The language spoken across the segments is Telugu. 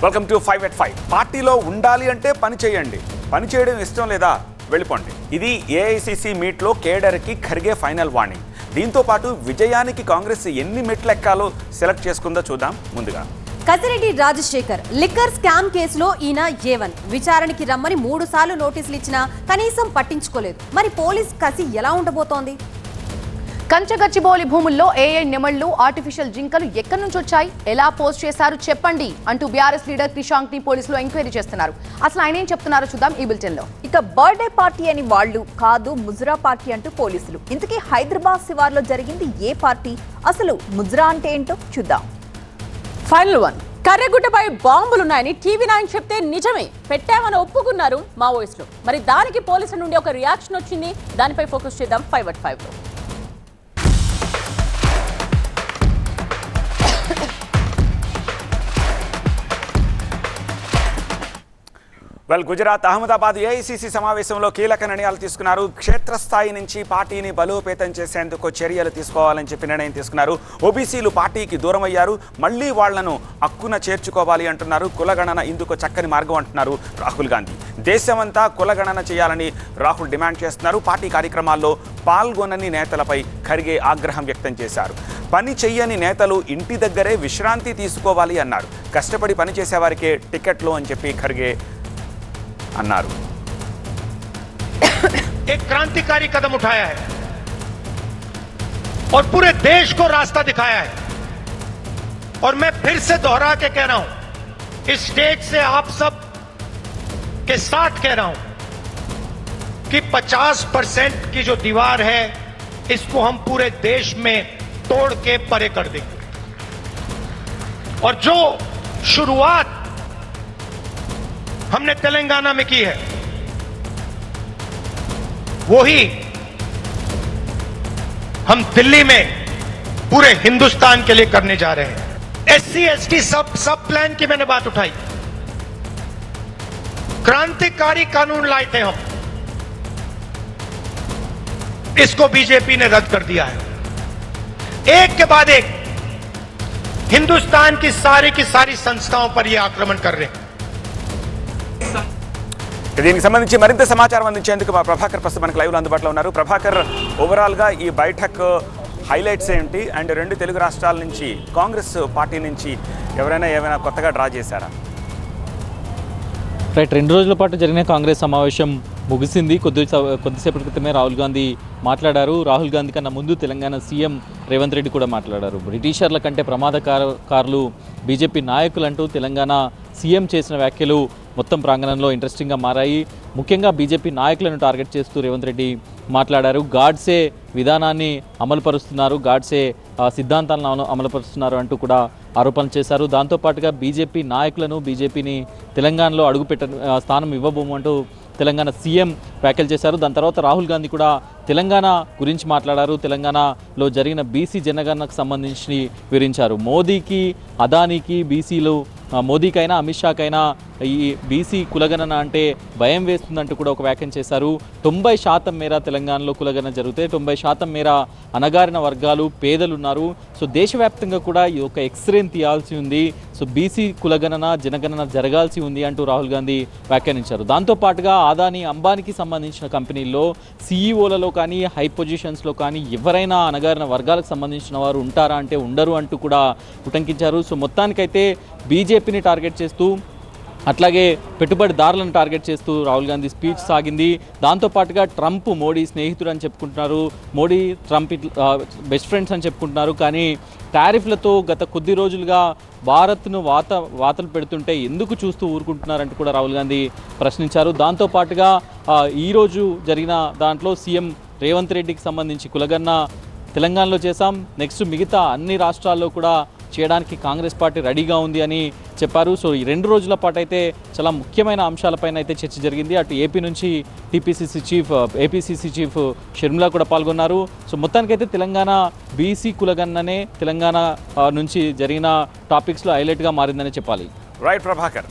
Welcome to 5 at 5. పార్టీలో ఉండాలి అంటే పని చేయండి, పని చేయడం ఇష్టం లేదా వెళ్ళిపోండి. ఇది ఏఐసిసి మీట్లో కేడర్కి ఖర్గే ఫైనల్ వార్నింగ్. దీంతో పాటు విజయానికి కాంగ్రెస్ ఎన్ని మెట్లు ఎక్కాలో సెలెక్ట్ చేసుకుందో చూద్దాం. ముందుగా కసిరెడ్డి రాజశేఖర్ లిక్కర్ స్కామ్ కేసులో ఈయన A1 విచారణకి రమ్మని 3 సార్లు నోటీసులు ఇచ్చినా కనీసం పట్టించుకోలేదు. మరి పోలీస్ కసి ఎలా ఉండబోతోంది? కంచగచ్చిబౌలి భూముల్లో ఏఐ నెమళ్లు, ఆర్టిఫిషియల్ జింకలు ఎక్కడి నుంచి వచ్చాయి, ఎలా పోస్ట్ చేశారు చెప్పండి అంటూ బీఆర్ఎస్ లీడర్ క్రిషాంక్ ని పోలీసులు ఎంక్వైరీ చేస్తున్నారు. అసలు ఆయన ఏం చెప్తున్నారో చూద్దాం ఈ బులెటిన్ లో. ఇక బర్త్డే పార్టీ అని వాళ్ళు కాదు, ముజ్రా పార్టీ అంటూ పోలీసులు. ఇంతకీ హైదరాబాద్ శివార్లో జరిగింది ఏ పార్టీ? అసలు ముజ్రా అంటే ఏంటో చూద్దాం. ఫైనల్ 1. కర్రెగుట్టపై బాంబులున్నాయని TV9 చెప్తే నిజమే పెట్టామని ఒప్పుకున్నారు మావోయిస్టులు. మరి దానికి పోలీసుల నుండి ఒక రియాక్షన్ వచ్చింది. దానిపై ఫోకస్ చేద్దాం 5 at 5 లో. గుజరాత్ అహ్మదాబాద్ ఏఐసిసి సమావేశంలో కీలక నిర్ణయాలు తీసుకున్నారు. క్షేత్రస్థాయి నుంచి పార్టీని బలోపేతం చేసేందుకు చర్యలు తీసుకోవాలని చెప్పి నిర్ణయం తీసుకున్నారు. ఓబీసీలు పార్టీకి దూరం అయ్యారు, మళ్లీ వాళ్లను హక్కున చేర్చుకోవాలి అంటున్నారు. కులగణన ఇందుకు చక్కని మార్గం అంటున్నారు రాహుల్ గాంధీ. దేశమంతా కులగణన చేయాలని రాహుల్ డిమాండ్ చేస్తున్నారు. పార్టీ కార్యక్రమాల్లో పాల్గొనని నేతలపై ఖర్గే ఆగ్రహం వ్యక్తం చేశారు. పని చెయ్యని నేతలు ఇంటి దగ్గరే విశ్రాంతి తీసుకోవాలి అన్నారు. కష్టపడి పని చేసేవారికే టికెట్లు అని చెప్పి ఖర్గే अन्नारू। एक क्रांतिकारी कदम उठाया है और पूरे देश को रास्ता दिखाया है। और मैं फिर से दोहरा के कह रहा हूं, इस स्टेज से आप सब के साथ कह रहा हूं कि 50% की जो दीवार है इसको हम पूरे देश में तोड़ के परे कर देंगे। और जो शुरुआत हमने तेलंगाना में की है वही हम दिल्ली में पूरे हिंदुस्तान के लिए करने जा रहे हैं। SC ST सब प्लान की मैंने बात उठाई। क्रांतिकारी कानून लाए थे हम, इसको बीजेपी ने रद्द कर दिया है। एक के बाद एक हिंदुस्तान की सारी संस्थाओं पर यह आक्रमण कर रहे हैं। దీనికి సంబంధించి మరింత సమాచారం అందించేందుకు మా ప్రభాకర్ ప్రస్తుతం మనకు లైవ్లో అందుబాటులో ఉన్నారు. ప్రభాకర్, ఓవరాల్గా ఈ బైఠక్ హైలైట్స్ ఏంటి? అండ్ 2 తెలుగు రాష్ట్రాల నుంచి కాంగ్రెస్ పార్టీ నుంచి ఏమైనా కొత్తగా డ్రా చేశారా? రైట్, 2 రోజుల పాటు జరిగిన కాంగ్రెస్ సమావేశం ముగిసింది. కొద్దిసేపటి క్రితమే రాహుల్ గాంధీ మాట్లాడారు. రాహుల్ గాంధీ కన్నా ముందు తెలంగాణ సీఎం రేవంత్ రెడ్డి కూడా మాట్లాడారు. బ్రిటిషర్ల కంటే ప్రమాదకారులు బీజేపీ నాయకులు అంటూ తెలంగాణ సీఎం చేసిన వ్యాఖ్యలు మొత్తం ప్రాంగణంలో ఇంట్రెస్టింగ్గా మారాయి. ముఖ్యంగా బీజేపీ నాయకులను టార్గెట్ చేస్తూ రేవంత్ రెడ్డి మాట్లాడారు. గాడ్సే విధానాన్ని అమలుపరుస్తున్నారు, గాడ్సే సిద్ధాంతాలను అమలుపరుస్తున్నారు అంటూ కూడా ఆరోపణలు చేశారు. దాంతోపాటుగా బీజేపీ నాయకులను, బీజేపీని తెలంగాణలో స్థానం ఇవ్వబోము అంటూ తెలంగాణ సీఎం వ్యాఖ్యలు చేశారు. దాని తర్వాత రాహుల్ గాంధీ కూడా తెలంగాణ గురించి మాట్లాడారు. తెలంగాణలో జరిగిన బీసీ జనగణనకు సంబంధించి వివరించారు. మోదీకి, అదానీకి, బీసీలు మోదీకైనా అమిత్ షాకైనా ఈ బీసీ కులగణన అంటే భయం వేస్తుందంటూ కూడా ఒక వ్యాఖ్యానం చేశారు. 90% మేర తెలంగాణలో కులగణన జరిగితే 90% మేర అణగారిన వర్గాలు, పేదలు ఉన్నారు. సో దేశవ్యాప్తంగా కూడా ఈ ఒక ఎక్స్రేని తీయాల్సి ఉంది. సో బీసీ కులగణన, జనగణన జరగాల్సి ఉంది అంటూ రాహుల్ గాంధీ వ్యాఖ్యానించారు. దాంతోపాటుగా అదానీ, అంబానీకి సంబంధించిన కంపెనీల్లో సీఈఓలలో కానీ, హై పొజిషన్స్లో కానీ ఎవరైనా అణగారిన వర్గాలకు సంబంధించిన వారు ఉంటారా అంటే ఉండరు అంటూ కూడా ఉటంకించారు. సో మొత్తానికైతే బీజేపీని టార్గెట్ చేస్తూ, అట్లాగే పెట్టుబడిదారులను టార్గెట్ చేస్తూ రాహుల్ గాంధీ స్పీచ్ సాగింది. దాంతోపాటుగా ట్రంప్ మోడీ స్నేహితుడు అని చెప్పుకుంటున్నారు, మోడీ ట్రంప్ బెస్ట్ ఫ్రెండ్స్ అని చెప్పుకుంటున్నారు. కానీ టారిఫ్లతో గత కొద్ది రోజులుగా భారత్ను వాతలు పెడుతుంటే ఎందుకు చూస్తూ ఊరుకుంటున్నారంటూ కూడా రాహుల్ గాంధీ ప్రశ్నించారు. దాంతోపాటుగా ఈరోజు జరిగిన దాంట్లో సీఎం రేవంత్ రెడ్డికి సంబంధించి కులగణన తెలంగాణలో చేశాం, నెక్స్ట్ మిగతా అన్ని రాష్ట్రాల్లో కూడా చేయడానికి కాంగ్రెస్ పార్టీ రెడీగా ఉంది అని చెప్పారు. సో ఈ 2 రోజుల పాటు అయితే చాలా ముఖ్యమైన అంశాలపైన అయితే చర్చ జరిగింది. అటు ఏపీ నుంచి ఏపీసీసీ చీఫ్ షర్మిల కూడా పాల్గొన్నారు. సో మొత్తానికైతే తెలంగాణ బీసీ కులగణననే తెలంగాణ నుంచి జరిగిన టాపిక్స్లో హైలైట్గా మారిందని చెప్పాలి. రైట్ ప్రభాకర్.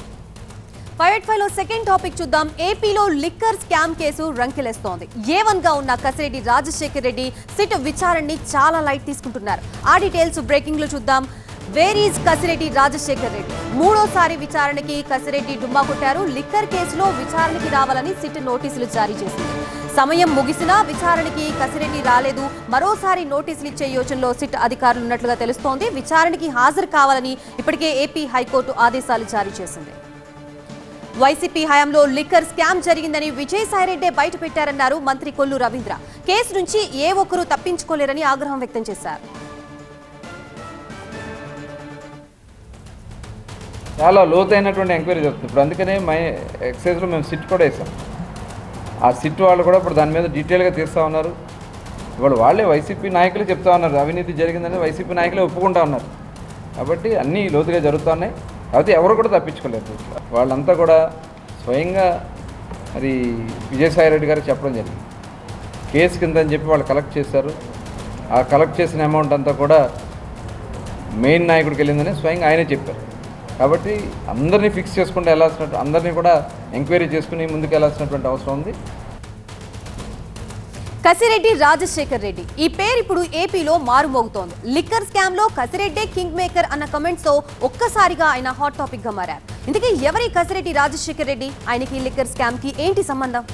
5 at 5 లో సెకండ్ టాపిక్ చూద్దాం. ఏపీలో లిక్కర్ స్కామ్ కేసు రంకెలేస్తోంది. A1 గా ఉన్న కసిరెడ్డి రాజశేఖర్ రెడ్డి సిట్ విచారణని చాలా లైట్ తీసుకుంటున్నారు. ఆ డీటెయిల్స్ బ్రేకింగ్ లో చూద్దాం. Where is Kasireddy Rajasekhar Reddy? మూడోసారి విచారణకి కసిరెడ్డి డుమ్మా కొట్టారు. లిక్కర్ కేసులో విచారణకి రావాలని సిట్ నోటీసులు జారీ చేసింది. సమయం ముగిసినా విచారణకి కసిరెడ్డి రాలేదు. మరోసారి నోటీసులు ఇచ్చే యోచనలో సిట్ అధికారులు ఉన్నట్లుగా తెలుస్తోంది. విచారణకి హాజరు కావాలని ఇప్పటికే ఏపీ హైకోర్టు ఆదేశాలు జారీ చేసింది. వైసీపీ హయాంలో లిక్కర్ స్కామ్ జరిగిందని విజయసాయిరెడ్డే బయటపెట్టారన్నారు మంత్రి కొల్లు రవీంద్ర. కేసు నుంచి ఏ ఒక్కరూ తప్పించుకోలేరని ఆగ్రహం వ్యక్తం చేశారు. చాలా లోతైనటువంటి ఎంక్వైరీ జరుగుతుంది ఇప్పుడు. అందుకనే ఎక్సైజ్లో మేము సిట్ కూడా వేసాం. ఆ సిట్ వాళ్ళు కూడా ఇప్పుడు దాని మీద డీటెయిల్గా తీస్తూ ఉన్నారు. ఇవాళ వాళ్ళే వైసీపీ నాయకులు చెప్తా ఉన్నారు అవినీతి జరిగిందని వైసీపీ నాయకులే ఒప్పుకుంటా ఉన్నారు. కాబట్టి అన్నీ లోతుగా జరుగుతూ ఉన్నాయి. కాబట్టి ఎవరు కూడా తప్పించుకోలేదు. వాళ్ళంతా కూడా స్వయంగా మరి విజయసాయిరెడ్డి గారికి చెప్పడం జరిగింది. కేసు కింద అని చెప్పి వాళ్ళు కలెక్ట్ చేశారు. ఆ కలెక్ట్ చేసిన అమౌంట్ అంతా కూడా మెయిన్ నాయకుడికి వెళ్ళిందని స్వయంగా ఆయనే చెప్పారు. కాబట్టి అందరినీ ఫిక్స్ చేసుకుంటూ వెళ్ళాల్సినట్టు అందరినీ కూడా ఎంక్వైరీ చేసుకుని ముందుకు వెళ్ళాల్సినటువంటి అవసరం ఉంది. కసిరెడ్డి రాజశేఖర్ రెడ్డి ఈ పేరు ఇప్పుడు ఏపీలో మారుమోగుతోంది. లిక్కర్ స్కామ్ లో కసిరెడ్డే కింగ్ మేకర్ అన్న కమెంట్స్ తో ఒక్కసారిగా ఆయన హాట్ టాపిక్ గా మారారు. ఇందుకే ఎవరి కసిరెడ్డి రాజశేఖర్ రెడ్డి? ఆయనకి లిక్కర్ స్కామ్ కి ఏంటి సంబంధం?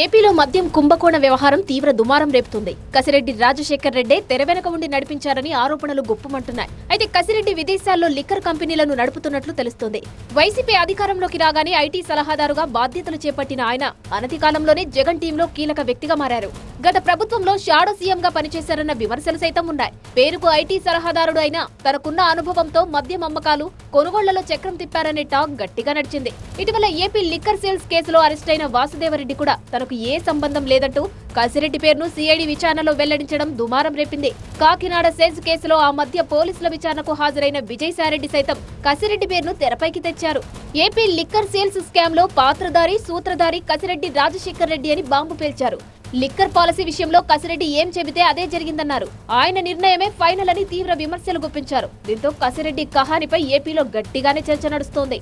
ఏపీలో మద్యం కుంభకోణ వ్యవహారం తీవ్ర దుమారం రేపుతుంది. కసిరెడ్డి రాజశేఖర్ రెడ్డే తెర వెనక ఉండి నడిపించారని ఆరోపణలు గుప్పుమంటున్నాయి. అయితే కసిరెడ్డి విదేశాల్లో లిక్కర్ కంపెనీలను నడుపుతున్నట్లు తెలుస్తోంది. వైసీపీ అధికారంలోకి రాగానే ఐటీ సలహాదారుగా బాధ్యతలు చేపట్టిన ఆయన అనతి కాలంలోనే జగన్ టీంలో కీలక వ్యక్తిగా మారారు. గత ప్రభుత్వంలో షాడో సీఎంగా పనిచేశారన్న విమర్శలు సైతం ఉన్నాయి. పేరుకు ఐటీ సలహాదారుడు అయినా తనకున్న అనుభవంతో మద్యం అమ్మకాలు, కొనుగోళ్లలో చక్రం తిప్పారనే టాక్ గట్టిగా నడిచింది. ఇటీవల ఏపీ లిక్కర్ సేల్స్ కేసులో అరెస్టైన వాసుదేవరెడ్డి కూడా తనకు ఏ సంబంధం లేదంటూ కసిరెడ్డి పేరును సిఐడి విచారణలో వెల్లడించడం దుమారం రేపింది. కాకినాడ సెజ్ కేసులో ఆ మధ్య పోలీసుల విచారణకు హాజరైన విజయసాయిరెడ్డి సైతం కసిరెడ్డి పేరును తెరపైకి తెచ్చారు. ఏపీ లిక్కర్ సేల్స్ స్కామ్ లో పాత్రధారి, సూత్రధారి కసిరెడ్డి రాజశేఖర్ రెడ్డి అని బాంబు పేల్చారు. లిక్కర్ పాలసీ విషయంలో కసిరెడ్డి ఏం చెబితే అదే జరిగిందన్నారు. ఆయన నిర్ణయమే ఫైనల్ అని తీవ్ర విమర్శలు గుప్పించారు. దీంతో కసిరెడ్డి కహానిపై ఏపీలో గట్టిగానే చర్చ నడుస్తోంది.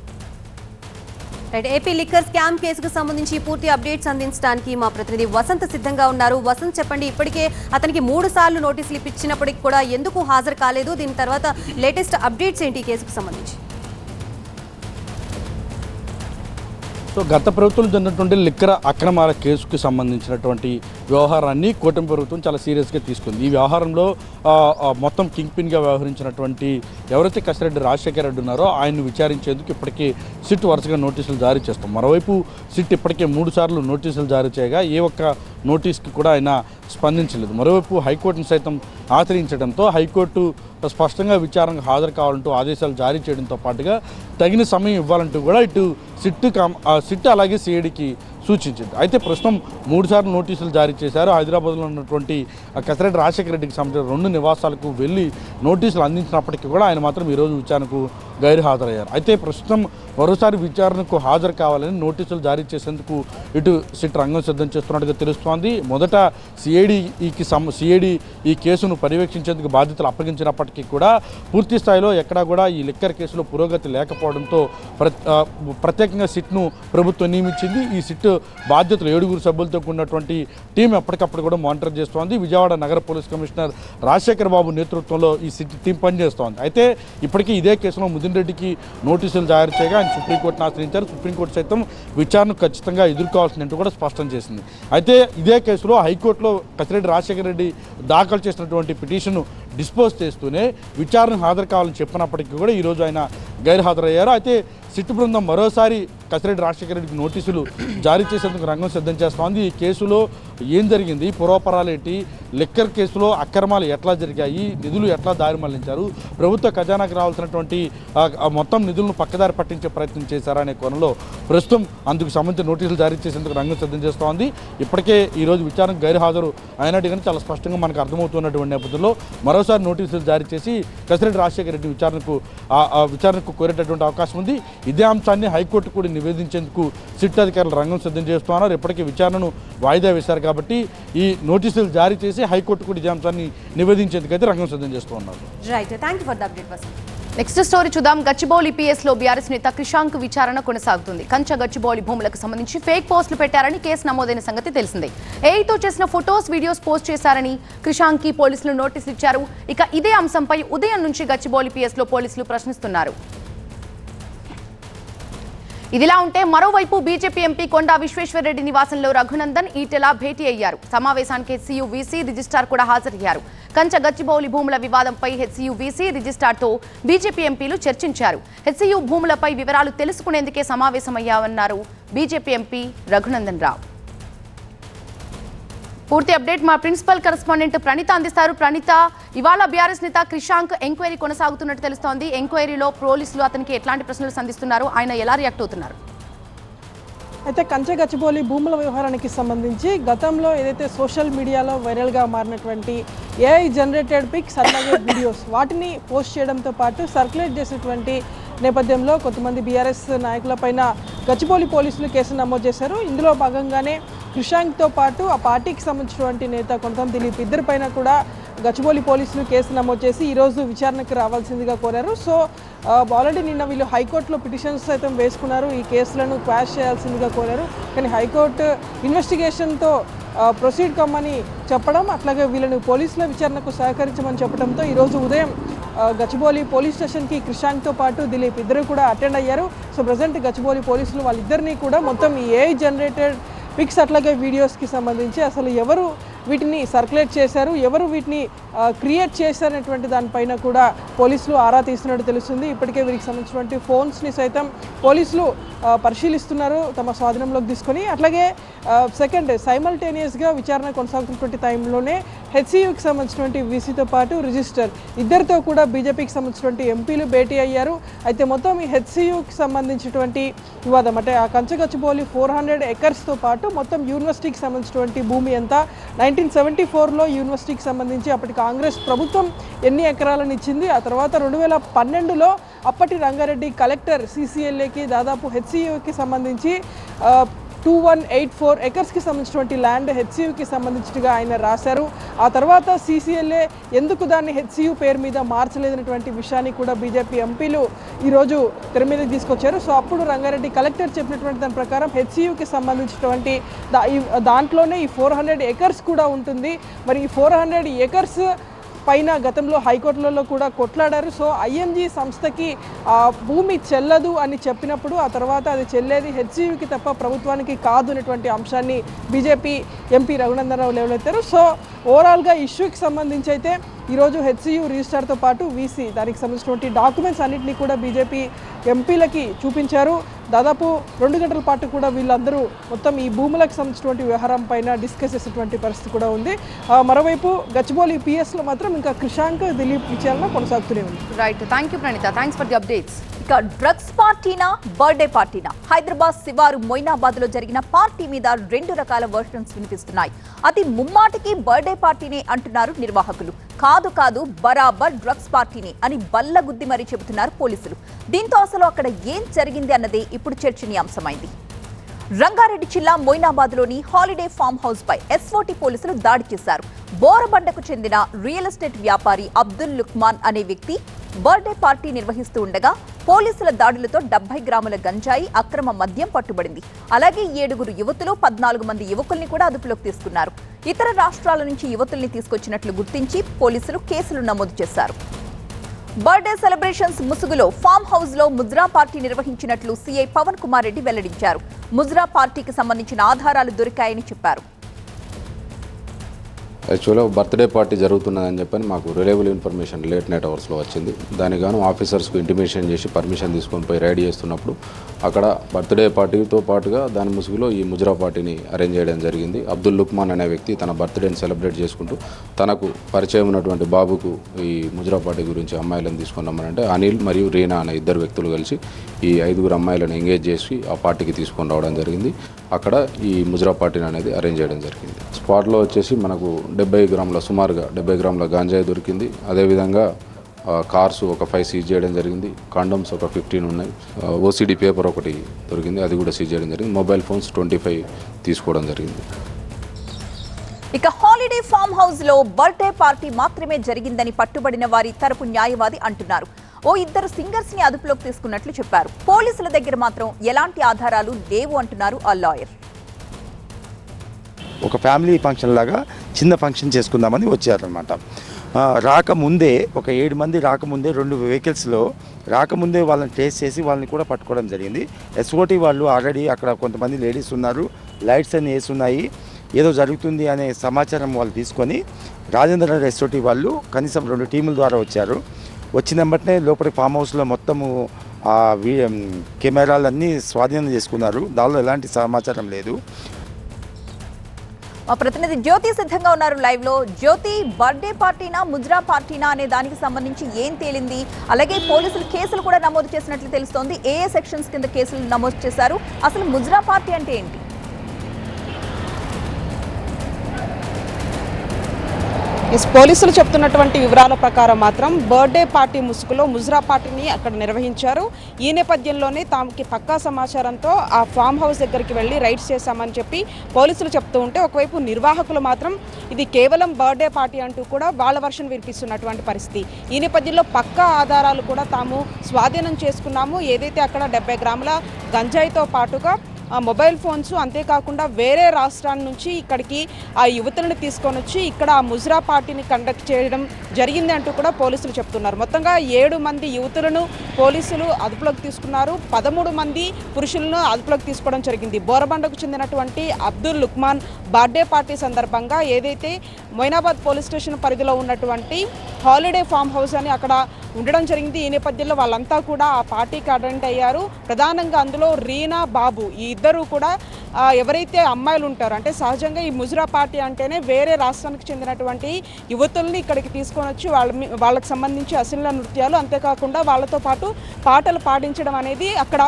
ఏపీ లిక్కర్ స్కామ్ కేసుకు సంబంధించి పూర్తి అప్డేట్స్ అందించడానికి మా ప్రతినిధి వసంత్ సిద్ధంగా ఉన్నారు. వసంత్, చెప్పండి, ఇప్పటికే అతనికి 3 సార్లు నోటీసులు ఇప్పించినప్పటికీ కూడా ఎందుకు హాజరు కాలేదు? దీని తర్వాత లేటెస్ట్ అప్డేట్స్ ఏంటి ఈ కేసుకు సంబంధించి? సో గత ప్రభుత్వం జరిగినటువంటి లిక్కర్ అక్రమాల కేసుకు సంబంధించినటువంటి వ్యవహారాన్ని కూటమి ప్రభుత్వం చాలా సీరియస్గా తీసుకుంది. ఈ వ్యవహారంలో మొత్తం కింగ్ పిన్గా వ్యవహరించినటువంటి ఎవరైతే కసిరెడ్డి రాజశేఖర్ రెడ్డి ఉన్నారో ఆయన్ని విచారించేందుకు ఇప్పటికే సిట్ వరుసగా నోటీసులు జారీ చేస్తాం. మరోవైపు సిట్ ఇప్పటికే 3 సార్లు నోటీసులు జారీ చేయగా ఏ ఒక్క నోటీస్కి కూడా ఆయన స్పందించలేదు. మరోవైపు హైకోర్టును సైతం ఆశ్రయించడంతో హైకోర్టు స్పష్టంగా విచారణకు హాజరు కావాలంటూ ఆదేశాలు జారీ చేయడంతో పాటుగా తగిన సమయం ఇవ్వాలంటూ కూడా ఇటు సిట్ అలాగే సిఐడికి సూచించింది. అయితే ప్రస్తుతం 3 సార్లు నోటీసులు జారీ చేశారు. హైదరాబాద్లో ఉన్నటువంటి కసిరెడ్డి రాజశేఖర రెడ్డికి సంబంధించిన 2 నివాసాలకు వెళ్ళి నోటీసులు అందించినప్పటికీ కూడా ఆయన మాత్రం ఈరోజు విచారణకు గైర్హాజరయ్యారు. అయితే ప్రస్తుతం మరోసారి విచారణకు హాజరు కావాలని నోటీసులు జారీ చేసేందుకు ఇటు సిట్ రంగం సిద్ధం చేస్తున్నట్టుగా తెలుస్తోంది. మొదట సిఐడి ఈ కేసును పర్యవేక్షించేందుకు బాధ్యతలు అప్పగించినప్పటికీ కూడా పూర్తి స్థాయిలో ఎక్కడా కూడా ఈ లిక్కర్ కేసులో పురోగతి లేకపోవడంతో ప్రత్యేకంగా సిట్ను ప్రభుత్వం నియమించింది. ఈ సిట్ బాధ్యతలు 7 సభ్యులతో కూడినటువంటి టీం ఎప్పటికప్పుడు కూడా మానిటర్ చేస్తోంది. విజయవాడ నగర పోలీస్ కమిషనర్ రాజశేఖర్ బాబు నేతృత్వంలో ఈ సిట్ టీం పనిచేస్తోంది. అయితే ఇప్పటికీ ఇదే కేసులో ముదిన్ రెడ్డికి నోటీసులు జారీ చేయగా ఆయన సుప్రీంకోర్టును ఆశ్రయించారు. సుప్రీంకోర్టు సైతం విచారణకు ఖచ్చితంగా ఎదుర్కోవాల్సినట్టు కూడా స్పష్టం చేసింది. అయితే ఇదే కేసులో హైకోర్టులో కసిరెడ్డి రాజశేఖర రెడ్డి దాఖలు చేసినటువంటి పిటిషన్ను డిస్పోజ్ చేస్తూనే విచారణకు హాజరు కావాలని చెప్పినప్పటికీ కూడా ఈరోజు ఆయన గైర్హాజరయ్యారు. అయితే సిట్ బృందం మరోసారి కసిరెడ్డి రాజశేఖర రెడ్డికి నోటీసులు జారీ చేసేందుకు రంగం సిద్ధం చేస్తోంది. ఈ కేసులో ఏం జరిగింది, పూర్వపరాలేంటి, లిక్కర్ కేసులో అక్రమాలు ఎట్లా జరిగాయి, నిధులు ఎట్లా దారి మళ్లించారు, ప్రభుత్వ ఖజానాకు రావాల్సినటువంటి మొత్తం నిధులను పక్కదారి పట్టించే ప్రయత్నం చేశారనే కోణంలో ప్రస్తుతం అందుకు సంబంధించిన నోటీసులు జారీ చేసేందుకు రంగం సిద్ధం చేస్తోంది. ఇప్పటికే ఈరోజు విచారణకు గైర్హాజరు అయినట్టు కానీ చాలా స్పష్టంగా మనకు అర్థమవుతున్నటువంటి నేపథ్యంలో మరోసారి నోటీసులు జారీ చేసి కసిరెడ్డి రాజశేఖర రెడ్డి విచారణకు కోరేటటువంటి అవకాశం ఉంది. ఇదే అంశాన్ని హైకోర్టు కూడా నివేదించేందుకు సిట్ అధికారులు రంగం సిద్ధం చేస్తున్నారు. ఇప్పటికే విచారణను వాయిదా వేశారు కాబట్టి ఈ నోటీసులు జారీ చేసి హైకోర్టు కూడా ఇదే అంశాన్ని నివేదించేందుకైతే రంగం సిద్ధం చేస్తూ ఉన్నారు. Right, thank you for the update. Next story చూద్దాం. గచ్చిబౌలి పిఎస్ లో బీఆర్ఎస్ నేత క్రిషాంక్ విచారణ కొనసాగుతుంది. కంచ గచ్చిబౌలి భూములకు సంబంధించి ఫేక్ పోస్టులు పెట్టారని కేసు నమోదైన సంగతి తెలిసిందే. ఏఐతో చేసిన ఫొటోస్ వీడియోస్ పోస్ట్ చేశారని క్రిషాంక్ కి పోలీసులు నోటీసులు ఇచ్చారు. ఇక ఇదే అంశంపై ఉదయం నుంచి గచ్చిబౌలి పిఎస్ లో పోలీసులు ప్రశ్నిస్తున్నారు. ఇదిలా ఉంటే మరోవైపు బీజేపీ ఎంపీ కొండా విశ్వేశ్వరరెడ్డి నివాసంలో రఘునందన్ ఈటెల భేటీ అయ్యారు. సమావేశానికి హెచ్సియు వీసీ రిజిస్ట్రార్ కూడా హాజరయ్యారు. కంచ గచ్చిబౌలి భూముల వివాదంపై హెచ్సియు వీసీ రిజిస్ట్రార్తో బీజేపీ ఎంపీలు చర్చించారు. హెచ్సియు భూములపై వివరాలు తెలుసుకునేందుకే సమావేశమయ్యామన్నారు బీజేపీ ఎంపీ రఘునందన్ రావు. పూర్తి అప్డేట్ మా ప్రిన్సిపల్ కరెస్పాండెంట్ ప్రణీత అందిస్తారు. ప్రణీత, ఇవాళ బీఆర్ఎస్ నేత క్రిషాంక్ ఎంక్వైరీ కొనసాగుతున్నట్టు తెలుస్తోంది. ఎంక్వైరీలో పోలీసులు అతనికి ఎట్లాంటి ప్రశ్నలు సంధిస్తున్నారు, ఆయన ఎలా రియాక్ట్ అవుతున్నారు? అయితే కంచ గచ్చిబౌలి భూముల వ్యవహారానికి సంబంధించి గతంలో ఏదైతే సోషల్ మీడియాలో వైరల్గా మారినటువంటి ఏఐ జనరేటెడ్ పిక్స్ అలాగే వీడియోస్ వాటిని పోస్ట్ చేయడంతో పాటు సర్క్యులేట్ చేసినటువంటి నేపథ్యంలో కొంతమంది బీఆర్ఎస్ నాయకులపైన గచ్చిబౌలి పోలీసులు కేసు నమోదు చేశారు. ఇందులో భాగంగానే క్రిషాంక్తో పాటు ఆ పార్టీకి సంబంధించినటువంటి నేత కొంతం దిలీప్ ఇద్దరిపైన కూడా గచ్చిబౌలి పోలీసులు కేసు నమోదు చేసి ఈరోజు విచారణకు రావాల్సిందిగా కోరారు. సో ఆల్రెడీ నిన్న వీళ్ళు హైకోర్టులో పిటిషన్స్ సైతం వేసుకున్నారు. ఈ కేసులను క్వాష్ చేయాల్సిందిగా కోరారు. కానీ హైకోర్టు ఇన్వెస్టిగేషన్తో ప్రొసీడ్ కమ్మని చెప్పడం, అట్లాగే వీళ్ళని పోలీసుల విచారణకు సహకరించమని చెప్పడంతో ఈరోజు ఉదయం గచ్చిబౌలి పోలీస్ స్టేషన్కి క్రిషాంక్తో పాటు దిలీప్ ఇద్దరు కూడా అటెండ్ అయ్యారు. సో ప్రజెంట్ గచ్చిబౌలి పోలీసులు వాళ్ళిద్దరినీ కూడా మొత్తం ఈ ఏఐ జనరేటెడ్ పిక్స్ అట్లాగే వీడియోస్కి సంబంధించి అసలు ఎవరు వీటిని సర్క్యులేట్ చేశారు, ఎవరు వీటిని క్రియేట్ చేశారనేటువంటి దానిపైన కూడా పోలీసులు ఆరా తీస్తున్నట్టు తెలుస్తుంది. ఇప్పటికే వీరికి సంబంధించినటువంటి ఫోన్స్ని సైతం పోలీసులు పరిశీలిస్తున్నారు తమ స్వాధీనంలోకి తీసుకొని. అట్లాగే సెకండ్ సైమల్టేనియస్గా విచారణ కొనసాగుతున్నటువంటి టైంలోనే హెచ్సియుకి సంబంధించినటువంటి వీసీతో పాటు రిజిస్టర్ ఇద్దరితో కూడా బీజేపీకి సంబంధించినటువంటి ఎంపీలు భేటీ అయ్యారు. అయితే మొత్తం ఈ హెచ్సియుకి సంబంధించినటువంటి వివాదం అంటే ఆ కంచ గచ్చిబౌలి 400 ఎకర్స్తో పాటు మొత్తం యూనివర్సిటీకి సంబంధించినటువంటి భూమి అంతా 1974లో యూనివర్సిటీకి సంబంధించి అప్పటి కాంగ్రెస్ ప్రభుత్వం ఎన్ని ఎకరాలను ఇచ్చింది, ఆ తర్వాత 2012లో అప్పటి రంగారెడ్డి కలెక్టర్ సిసిఎల్ఏకి దాదాపు హెచ్సియుకి సంబంధించి 2184 ఎకర్స్కి సంబంధించినటువంటి ల్యాండ్ హెచ్సియుకి సంబంధించినట్టుగా ఆయన రాశారు. ఆ తర్వాత సిసిఎల్ఏ ఎందుకు దాన్ని హెచ్సియు పేరు మీద మార్చలేదనేటువంటి విషయాన్ని కూడా బీజేపీ ఎంపీలు ఈరోజు తెర మీదకి తీసుకొచ్చారు. సో అప్పుడు రంగారెడ్డి కలెక్టర్ చెప్పినటువంటి దాని ప్రకారం హెచ్సియుకి సంబంధించినటువంటి దాంట్లోనే ఈ 400 ఎకర్స్ కూడా ఉంటుంది. మరి ఈ 400 ఎకర్స్ పైన గతంలో హైకోర్టులలో కూడా కొట్లాడారు. సో ఐఎంజీ సంస్థకి ఆ భూమి చెల్లదు అని చెప్పినప్పుడు ఆ తర్వాత అది చెల్లేది హెచ్సియుకి తప్ప ప్రభుత్వానికి కాదు అనేటువంటి అంశాన్ని BJP MP Raghunandan Rao లేవనెత్తారు. So ఓవరాల్గా ఇష్యూకి సంబంధించి అయితే ఈరోజు హెచ్సియు రిజిస్ట్రార్తో పాటు వీసీ దానికి సంబంధించినటువంటి డాక్యుమెంట్స్ అన్నింటినీ కూడా బీజేపీ ఎంపీలకి చూపించారు. దాదాపు 2 గంటల పాటు కూడా వీళ్ళందరూ మొత్తం ఈ భూములకు సంబంధించినటువంటి వ్యవహారం పైన డిస్కస్ చేసేటువంటి పరిస్థితి కూడా ఉంది. మరోవైపు గచ్చిబౌలి పిఎస్లో మాత్రం ఇంకా క్రిషాంక్ దిలీప్ విచారణ కొనసాగుతూనే ఉంది. Right, thank you Praneetha, thanks for the updates. ఇక డ్రగ్స్ పార్టీనా బర్త్డే పార్టీనా? హైదరాబాద్ శివారు మొయినాబాద్ లో జరిగిన పార్టీ మీద 2 రకాల వర్షన్స్ వినిపిస్తున్నాయి. అది ముమ్మాటికి బర్త్డే పార్టీనే అంటున్నారు నిర్వాహకులు. కాదు కాదు బరాబర్ డ్రగ్స్ పార్టీని అని బల్లగుద్ది మరీ చెబుతున్నారు పోలీసులు. దీంతో అసలు అక్కడ ఏం జరిగింది అన్నదే ఇప్పుడు చర్చనీయాంశమైంది. రంగారెడ్డి జిల్లా మొయినాబాద్లోని హాలిడే ఫామ్ హౌస్ పై ఎస్ఓటీ పోలీసులు దాడి చేశారు. బోరబండకు చెందిన రియల్ ఎస్టేట్ వ్యాపారి అబ్దుల్ లుక్మాన్ అనే వ్యక్తి బర్త్డే పార్టీ నిర్వహిస్తూ ఉండగా పోలీసుల దాడులతో 70 గ్రాముల గంజాయి, అక్రమ మద్యం పట్టుబడింది. అలాగే 7 యువతులు, 14 మంది యువకుల్ని కూడా అదుపులోకి తీసుకున్నారు. ఇతర రాష్ట్రాల నుంచి యువతుల్ని తీసుకొచ్చినట్లు గుర్తించి పోలీసులు కేసులు నమోదు చేశారు. బర్త్డే సెలబ్రేషన్స్ ముసుగులో ఫామ్ హౌస్ లో ముజ్రా పార్టీ నిర్వహించినట్లు సీఐ పవన్ కుమార్ రెడ్డి వెల్లడించారు. ముజ్రా పార్టీకి సంబంధించిన ఆధారాలు దొరికాయని చెప్పారు. యాక్చువల్గా బర్త్డే పార్టీ జరుగుతున్నదని చెప్పని మాకు రిలయబుల్ ఇన్ఫర్మేషన్ లేట్ నైట్ అవర్స్లో వచ్చింది. దానికి గాను ఆఫీసర్స్కు ఇంటిమేషన్ చేసి పర్మిషన్ తీసుకొని పోయి రైడ్ చేస్తున్నప్పుడు అక్కడ బర్త్డే పార్టీతో పాటుగా దాని ముసుగులో ఈ ముజ్రా పార్టీని అరేంజ్ చేయడం జరిగింది. అబ్దుల్ లుక్మాన్ అనే వ్యక్తి తన బర్త్డేని సెలబ్రేట్ చేసుకుంటూ తనకు పరిచయం ఉన్నటువంటి బాబుకు ఈ ముజ్రా పార్టీ గురించి అమ్మాయిలను తీసుకొని రమ్మనంటే అనిల్ మరియు రీనా అనే 2 వ్యక్తులు కలిసి ఈ 5 అమ్మాయిలను ఎంగేజ్ చేసి ఆ పార్టీకి తీసుకొని రావడం జరిగింది. అక్కడ ఈ ముజ్రా పార్టీని అనేది అరేంజ్ చేయడం జరిగింది. స్పాట్లో వచ్చేసి మనకు 70 గ్రాముల సుమారుగా 70 గ్రాముల గాంజాయి దొరికింది. అదేవిధంగా కార్స్ ఒక 5 సీజ్ చేయడం జరిగింది. కాండమ్స్ ఒక 15 ఉన్నాయి. ఓసీడీ పేపర్ ఒకటి దొరికింది, అది కూడా సీజ్ చేయడం జరిగింది. మొబైల్ ఫోన్స్ 25 తీసుకోవడం జరిగింది. ఇక హాలిడే ఫామ్ హౌస్ లో బర్త్డే పార్టీ మాత్రమే జరిగిందని పట్టుబడిన వారి తరపు న్యాయవాది అంటున్నారు. ఓ ఇద్దరు సింగర్స్ ని అదుపులోకి తీసుకున్నట్లు చెప్పారు. పోలీసుల దగ్గర మాత్రం ఎలాంటి ఆధారాలు లేవు అంటున్నారు ఆ లాయర్. ఒక ఫ్యామిలీ ఫంక్షన్ లాగా చిన్న ఫంక్షన్ చేసుకుందామని వచ్చారనమాట. రాకముందే ఒక 7 మంది రాకముందే 2 వెహికల్స్లో రాకముందే వాళ్ళని ట్రేస్ చేసి వాళ్ళని కూడా పట్టుకోవడం జరిగింది. ఎస్ఓటీ వాళ్ళు ఆల్రెడీ అక్కడ కొంతమంది లేడీస్ ఉన్నారు, లైట్స్ అన్ని వేసున్నాయి, ఏదో జరుగుతుంది అనే సమాచారం వాళ్ళు తీసుకొని రాజేంద్ర నగర్ ఎస్ఓటీ వాళ్ళు కనీసం 2 టీముల ద్వారా వచ్చారు. వచ్చిన వెంటనే లోపలి ఫామ్ హౌస్లో మొత్తము కెమెరాలన్నీ స్వాధీనం చేసుకున్నారు. దానిలో ఎలాంటి సమాచారం లేదు. మా ప్రతినిధి జ్యోతి సిద్ధంగా ఉన్నారు లైవ్ లో. జ్యోతి, బర్త్డే పార్టీనా ముజ్రా పార్టీనా అనే దానికి సంబంధించి ఏం తేలింది? అలాగే పోలీసులు కేసులు కూడా నమోదు చేసినట్లు తెలుస్తోంది. ఏ సెక్షన్స్ కింద కేసులు నమోదు చేశారు? అసలు ముజ్రా పార్టీ అంటే ఏంటి? పోలీసులు చెప్తున్నటువంటి వివరాల ప్రకారం మాత్రం బర్త్డే పార్టీ ముసుగులో ముజ్రా పార్టీని అక్కడ నిర్వహించారు. ఈ నేపథ్యంలోనే తాముకి పక్కా సమాచారంతో ఆ ఫామ్ హౌస్ దగ్గరికి వెళ్ళి రైడ్స్ చేశామని చెప్పి పోలీసులు చెప్తూ ఉంటే, ఒకవైపు నిర్వాహకులు మాత్రం ఇది కేవలం బర్త్డే పార్టీ అంటూ కూడా వాళ్ళ వర్షన్ వినిపిస్తున్నటువంటి పరిస్థితి. ఈ నేపథ్యంలో పక్కా ఆధారాలు కూడా తాము స్వాధీనం చేసుకున్నాము. ఏదైతే అక్కడ 70 గ్రాముల గంజాయితో పాటుగా మొబైల్ ఫోన్స్, అంతేకాకుండా వేరే రాష్ట్రాల నుంచి ఇక్కడికి ఆ యువతులను తీసుకొని వచ్చి ఇక్కడ ఆ ముజ్రా పార్టీని కండక్ట్ చేయడం జరిగింది అంటూ కూడా పోలీసులు చెప్తున్నారు. మొత్తంగా 7 మంది యువతులను పోలీసులు అదుపులోకి తీసుకున్నారు. 13 మంది పురుషులను అదుపులోకి తీసుకోవడం జరిగింది. బోరబండకు చెందినటువంటి అబ్దుల్ లుక్మాన్ బర్త్డే పార్టీ సందర్భంగా ఏదైతే మొయినాబాద్ పోలీస్ స్టేషన్ పరిధిలో ఉన్నటువంటి హాలిడే ఫామ్ హౌస్ అని అక్కడ ఉండడం జరిగింది. ఈ నేపథ్యంలో వాళ్ళంతా కూడా ఆ పార్టీకి అటెండ్ అయ్యారు. ప్రధానంగా అందులో రీనా, బాబు ఈ ఇద్దరు కూడా ఎవరైతే అమ్మాయిలు ఉంటారో, అంటే సహజంగా ఈ ముజ్రా పార్టీ అంటేనే వేరే రాష్ట్రానికి చెందినటువంటి యువతుల్ని ఇక్కడికి తీసుకొని వచ్చి వాళ్ళకి సంబంధించి అశ్లీల నృత్యాలు, అంతేకాకుండా వాళ్ళతో పాటు పాటలు పాడించడం అనేది అక్కడ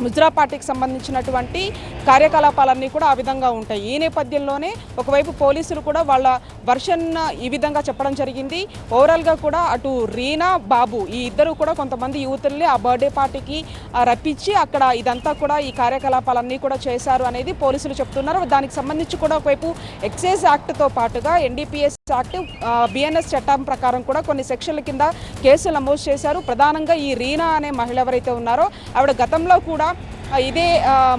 ముజ్రా పార్టీకి సంబంధించినటువంటి కార్యకలాపాలన్నీ కూడా ఆ విధంగా ఉంటాయి. ఈ నేపథ్యంలోనే ఒకవైపు పోలీసులు కూడా వాళ్ళ వర్షన్ ఈ విధంగా చెప్పడం జరిగింది. ఓవరాల్గా కూడా అటు రీనా, బాబు ఈ ఇద్దరు కూడా కొంతమంది యువతుల్ని ఆ బర్త్డే పార్టీకి రప్పించి అక్కడ ఇదంతా కూడా ఈ కార్యకలాపాలన్నీ కూడా చేశారు అనేది పోలీసులు చెప్తున్నారు. దానికి సంబంధించి కూడా ఒకవైపు ఎక్సైజ్ యాక్ట్తో పాటుగా ఎన్డీపీఎస్ యాక్ట్, బిఎన్ఎస్ చట్టం ప్రకారం కూడా కొన్ని సెక్షన్ల కింద కేసులు నమోదు చేశారు. ప్రధానంగా ఈ రీనా అనే మహిళ ఎవరైతే ఉన్నారో ఆవిడ గతంలో కూడా ఇదే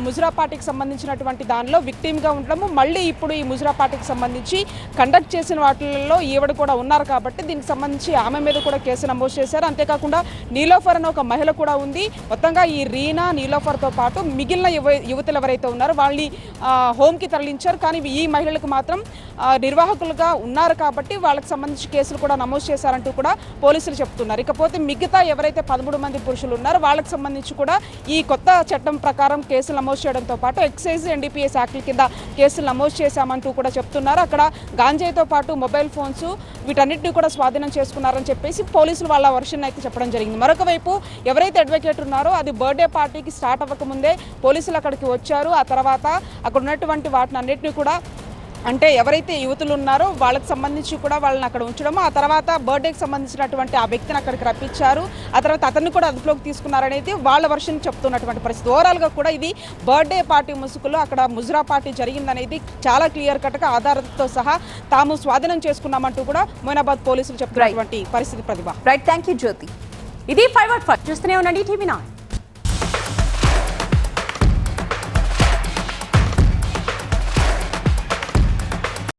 ముజ్రా పార్టీకి సంబంధించినటువంటి దానిలో విక్టిమ్గా ఉండడము, మళ్ళీ ఇప్పుడు ఈ ముజ్రా పార్టీకి సంబంధించి కండక్ట్ చేసిన వాటిల్లో ఈవిడ కూడా ఉన్నారు కాబట్టి దీనికి సంబంధించి ఆమె మీద కూడా కేసు నమోదు చేశారు. అంతేకాకుండా నీలోఫర్ అనే ఒక మహిళ కూడా ఉంది. మొత్తంగా ఈ రీనా, నీలోఫర్తో పాటు మిగిలిన యువతులు ఎవరైతే ఉన్నారో వాళ్ళని హోమ్కి తరలించారు. కానీ ఈ మహిళలకు మాత్రం నిర్వాహకులుగా ఉన్నారు కాబట్టి వాళ్ళకి సంబంధించి కేసులు కూడా నమోదు చేశారంటూ కూడా పోలీసులు చెప్తున్నారు. ఇకపోతే మిగతా ఎవరైతే 13 మంది పురుషులు ఉన్నారో వాళ్ళకి సంబంధించి కూడా ఈ కొత్త చట్టం ప్రకారం కేసులు నమోదు చేయడంతో పాటు ఎక్సైజ్, ఎన్డీపీఎస్ యాక్ట్ల కింద కేసులు నమోదు చేశామంటూ కూడా చెప్తున్నారు. అక్కడ గాంజాయితో పాటు మొబైల్ ఫోన్స్ వీటన్నిటిని కూడా స్వాధీనం చేసుకున్నారని చెప్పేసి పోలీసులు వాళ్ళ వర్షన్ అయితే చెప్పడం జరిగింది. మరొక వైపు ఎవరైతే అడ్వకేట్ ఉన్నారో అది బర్త్డే పార్టీకి స్టార్ట్ అవ్వకముందే పోలీసులు అక్కడికి వచ్చారు. ఆ తర్వాత అక్కడ ఉన్నటువంటి వాటిని అన్నిటిని కూడా, అంటే ఎవరైతే యువతులు ఉన్నారో వాళ్ళకి సంబంధించి కూడా వాళ్ళని అక్కడ ఉంచడము, ఆ తర్వాత బర్త్డేకి సంబంధించినటువంటి ఆ వ్యక్తిని అక్కడికి రప్పించారు. ఆ తర్వాత అతన్ని కూడా అదుపులోకి తీసుకున్నారనేది వాళ్ళ వర్షన్ చెప్తున్నటువంటి పరిస్థితి. ఓవరాల్గా కూడా ఇది బర్త్డే పార్టీ ముసుగులో అక్కడ ముజ్రా పార్టీ జరిగిందనేది చాలా క్లియర్ కట్గా ఆధారాలతో సహా తాము స్వాధీనం చేసుకున్నామంటూ కూడా మొయినాబాద్ పోలీసులు చెప్తున్నటువంటి పరిస్థితి. ప్రతిభ. రైట్, థ్యాంక్ యూ జ్యోతి. ఇది 5/5 చూస్తూనే ఉండండి టీవీ9.